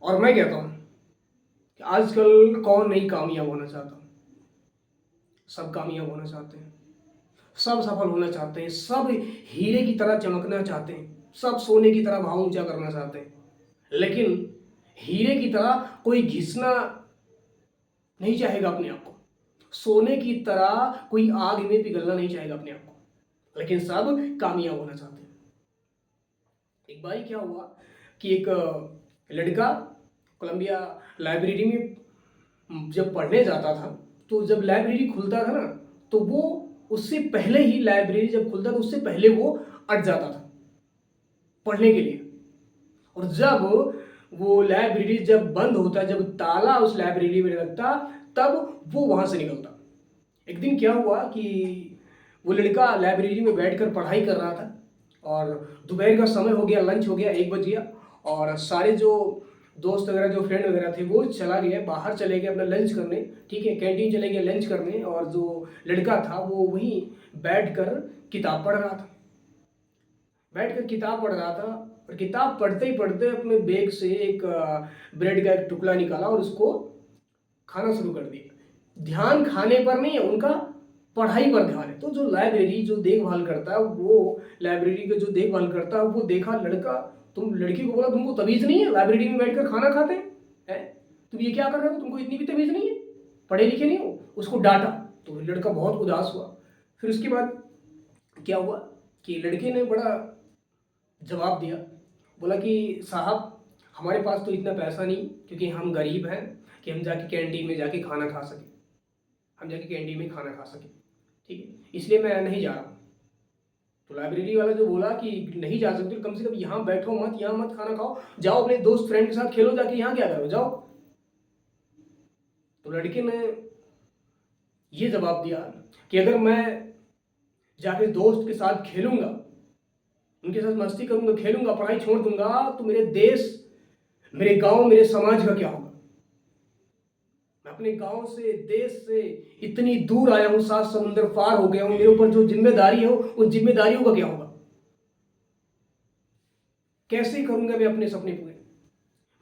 और मैं कहता हूँ कि आजकल कौन नहीं कामयाब होना चाहता। सब कामयाब होना चाहते हैं, सब सफल होना चाहते हैं, सब हीरे की तरह चमकना चाहते हैं, सब सोने की तरह भाव ऊंचा करना चाहते हैं। लेकिन हीरे की तरह कोई घिसना नहीं चाहेगा अपने आप को, सोने की तरह कोई आग में पिघलना नहीं चाहेगा अपने आप को, लेकिन सब कामयाब होना चाहते हैं। एक बार क्या हुआ कि एक लड़का कोलंबिया लाइब्रेरी में जब पढ़ने जाता था, तो जब लाइब्रेरी खुलता था ना, तो वो उससे पहले ही, लाइब्रेरी जब खुलता था उससे पहले वो अट जाता था पढ़ने के लिए। और जब वो लाइब्रेरी जब बंद होता, जब ताला उस लाइब्रेरी में लगता, तब वो वहां से निकलता। एक दिन क्या हुआ कि वो लड़का लाइब्रेरी में बैठकर पढ़ाई कर रहा था, और दोपहर का समय हो गया, लंच हो गया, 1 बज गया, और सारे जो दोस्त वगैरह, जो फ्रेंड वगैरह थे, वो चला गया, बाहर चले गए अपना लंच करने। ठीक है, कैंटीन चले गए लंच करने, और जो लड़का था वो वहीं बैठकर किताब पढ़ रहा था। बैठकर किताब पढ़ रहा था, और किताब पढ़ते ही पढ़ते अपने बैग से एक ब्रेड का एक टुकड़ा निकाला और उसको खाना शुरू कर दिया। ध्यान खाने पर नहीं है उनका, पढ़ाई पर ध्यान है। तो जो लाइब्रेरी जो देखभाल करता है, वो लाइब्रेरी का जो देखभाल करता है, वो देखा लड़का, तुम लड़की को बोला तुमको तमीज नहीं है, लाइब्रेरी में बैठकर खाना खाते हैं, तुम ये क्या कर रहे हो, तुमको इतनी भी तमीज नहीं है, पढ़े लिखे नहीं हो। उसको डांटा, तो लड़का बहुत उदास हुआ। फिर उसके बाद क्या हुआ कि लड़के ने बड़ा जवाब दिया, बोला कि साहब, हमारे पास तो इतना पैसा नहीं, क्योंकि हम गरीब हैं कि हम जाके कैंटीन में जाके खाना खा सकें, हम जाके कैंटीन में खाना खा सकें, ठीक है, इसलिए मैं नहीं जा रहा। तो लाइब्रेरी वाला जो बोला कि नहीं जा सकते, कम से कम यहाँ बैठो मत, यहाँ मत खाना खाओ, जाओ अपने दोस्त फ्रेंड के साथ खेलो, जाके यहाँ क्या करो, जाओ। तो लड़के ने ये जवाब दिया कि अगर मैं जाके दोस्त के साथ खेलूंगा, उनके साथ मस्ती करूंगा, खेलूंगा, पढ़ाई छोड़ दूंगा, तो मेरे देश, मेरे गांव, मेरे समाज का क्या होगा। मैं अपने गांव से, देश से इतनी दूर आया हूं, 7 समुंदर पार हो गया हूं, मेरे ऊपर जो जिम्मेदारी है उन जिम्मेदारियों का क्या होगा। कैसे करूंगा मैं अपने सपने पूरे।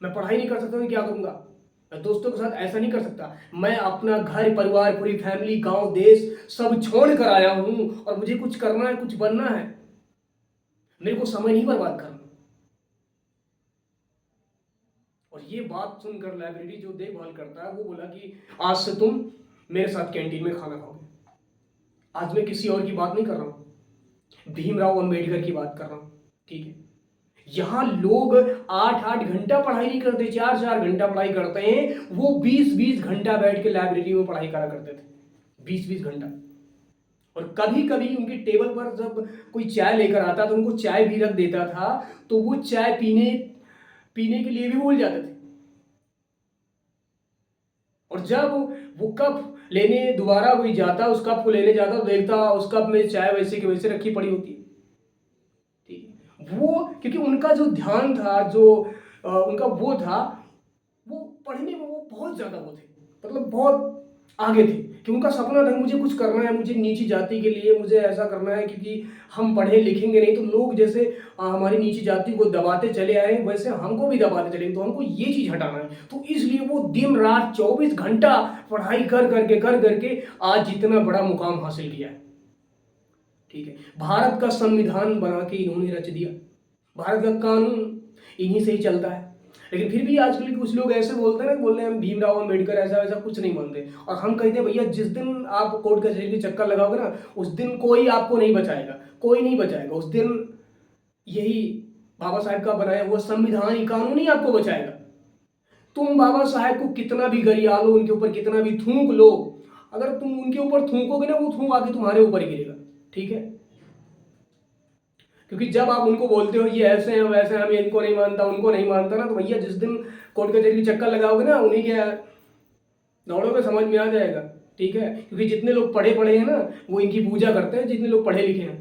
मैं पढ़ाई नहीं कर सकता तो क्या करूंगा। मैं दोस्तों के साथ ऐसा नहीं कर सकता। मैं अपना घर परिवार, पूरी फैमिली, गांव, देश सब छोड़ कर आया हूं, और मुझे कुछ करना है, कुछ बनना है, मेरे को समय नहीं बर्बाद करना। और ये बात सुनकर लाइब्रेरी जो देखभाल करता है, वो बोला कि आज से तुम मेरे साथ कैंटीन में खाना खाओगे। आज मैं किसी और की बात नहीं कर रहा हूं, भीमराव अंबेडकर की बात कर रहा हूं। ठीक है, यहां लोग 8-8 घंटा पढ़ाई नहीं करते, 4-4 घंटा पढ़ाई करते हैं, वो 20-20 घंटा बैठ के लाइब्रेरी में पढ़ाई करा करते थे, 20-20 घंटा। और कभी कभी उनकी टेबल पर जब कोई चाय लेकर आता तो उनको चाय भी रख देता था, तो वो चाय पीने पीने के लिए भी भूल जाते थे। और जब वो कप लेने दोबारा कोई जाता, उस कप को लेने जाता, तो देखता उस कप में चाय वैसे की वैसे रखी पड़ी होती है। ठीक है, वो क्योंकि उनका जो ध्यान था, जो उनका वो था, वो पढ़ने में वो बहुत ज्यादा वो थे, मतलब बहुत आगे थे, कि उनका सपना था मुझे कुछ करना है, मुझे नीची जाति के लिए मुझे ऐसा करना है, क्योंकि हम पढ़े लिखेंगे नहीं तो लोग जैसे हमारी नीची जाति को दबाते चले आए, वैसे हमको भी दबाते चलेंगे, तो हमको ये चीज हटाना है। तो इसलिए वो दिन रात 24 घंटा पढ़ाई कर करके आज जितना बड़ा मुकाम हासिल किया है। ठीक है, भारत का संविधान बना के इन्होंने रच दिया, भारत का कानून इन्हीं से ही चलता है। लेकिन फिर भी आजकल के कुछ लोग ऐसे बोलते हैं ना, बोल रहे हैं हम भीमराव अम्बेडकर ऐसा वैसा कुछ नहीं मानते, और हम कहते हैं भैया जिस दिन आप कोर्ट कचहरी के चक्कर लगाओगे ना, उस दिन कोई आपको नहीं बचाएगा, कोई नहीं बचाएगा। उस दिन यही बाबा साहेब का बनाया हुआ संविधान ही, कानून ही आपको बचाएगा। तुम बाबा साहेब को कितना भी गरिया लो, उनके ऊपर कितना भी थूक लो, अगर तुम उनके ऊपर थूकोगे ना, वो थूक आके तुम्हारे ऊपर ही गिरेगा। ठीक है, क्योंकि जब आप उनको बोलते हो ये ऐसे हैं वैसे हैं, हम इनको नहीं मानता उनको नहीं मानता ना, तो भैया जिस दिन कोर्ट कचहरी की चक्कर लगाओगे ना, उन्हीं के दौड़ोगे, समझ में आ जाएगा। ठीक है, क्योंकि जितने लोग पढ़े पढ़े हैं ना, वो इनकी पूजा करते हैं, जितने लोग पढ़े लिखे हैं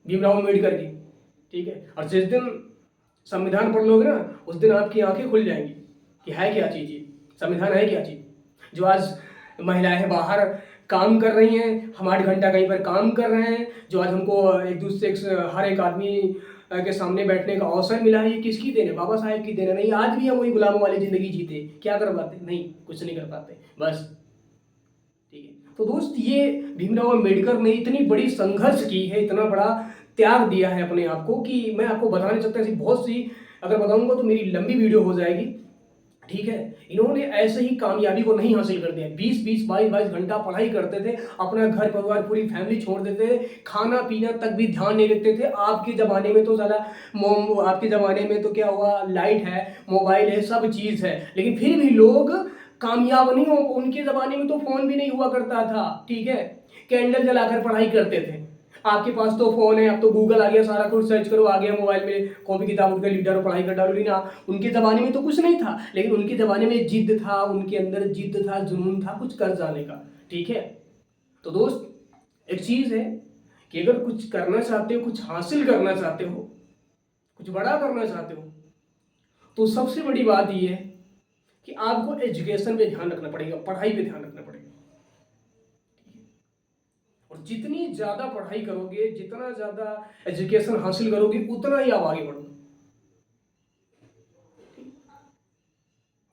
भीमराव अम्बेडकर की। ठीक है, और जिस दिन संविधान पढ़ लोगे ना, उस दिन आपकी आंखें खुल जाएंगी कि है क्या चीज़ ये, संविधान है क्या चीज़। जो आज महिलाएं बाहर काम कर रही हैं, हम 8 घंटा कहीं पर काम कर रहे हैं, जो आज हमको एक दूसरे हर एक आदमी के सामने बैठने का अवसर मिला है, ये किसकी देन है? बाबा साहेब की देन है। नहीं, आज भी हम वही गुलामों वाली ज़िंदगी जीते, क्या कर पाते? नहीं, कुछ नहीं कर पाते, बस। ठीक है। तो दोस्त, ये भीमराव अम्बेडकर ने इतनी बड़ी संघर्ष की है, इतना बड़ा त्याग दिया है अपने आप को, कि मैं आपको बताने सकता ऐसी बहुत सी, अगर बताऊंगा तो मेरी लंबी वीडियो हो जाएगी। ठीक है। इन्होंने ऐसे ही कामयाबी को नहीं हासिल कर दिया। 20-20, 22-22 घंटा पढ़ाई करते थे, अपना घर परिवार पूरी फैमिली छोड़ देते थे, खाना पीना तक भी ध्यान नहीं रखते थे। आपके ज़माने में तो साला आपके ज़माने में तो क्या हुआ, लाइट है, मोबाइल है, सब चीज़ है, लेकिन फिर भी लोग कामयाब नहीं हो। उनके ज़माने में तो फ़ोन भी नहीं हुआ करता था। ठीक है। कैंडल जलाकर पढ़ाई करते थे। आपके पास तो फोन है, अब तो गूगल आ गया, सारा कुछ सर्च करो, आ गया मोबाइल में, कॉपी किताब उनका लीडर पढ़ाई कर डालो। ना, उनके ज़माने में तो कुछ नहीं था, लेकिन उनके ज़माने में जिद था, उनके अंदर जिद था, जुनून था कुछ कर जाने का। ठीक है। तो दोस्त, एक चीज़ है कि अगर कुछ करना चाहते हो, कुछ हासिल करना चाहते हो, कुछ बड़ा करना चाहते हो, तो सबसे बड़ी बात यह है कि आपको एजुकेशन पे ध्यान रखना पड़ेगा, पढ़ाई पे ध्यान रखना पड़ेगा। और जितनी ज़्यादा पढ़ाई करोगे, जितना ज़्यादा एजुकेशन हासिल करोगे, उतना ही आप आगे बढ़ोगे।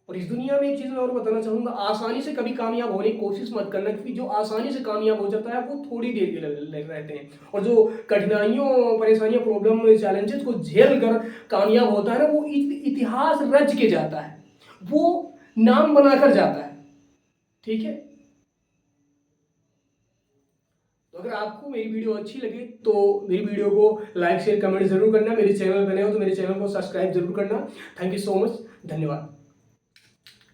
और इस दुनिया में एक चीज़ मैं और बताना चाहूँगा, आसानी से कभी कामयाब होने की कोशिश मत करना, क्योंकि जो आसानी से कामयाब हो जाता है वो थोड़ी देर के लिए रहते हैं, और जो कठिनाइयों, परेशानियों, प्रॉब्लम, चैलेंजेस को झेल कर कामयाब होता है ना, वो इतिहास रच के जाता है, वो नाम बनाकर जाता है। ठीक है। तो अगर आपको मेरी वीडियो अच्छी लगे तो मेरी वीडियो को लाइक शेयर कमेंट जरूर करना। मेरे चैनल पर नए हो तो मेरे चैनल को सब्सक्राइब जरूर करना। थैंक यू सो मच, धन्यवाद।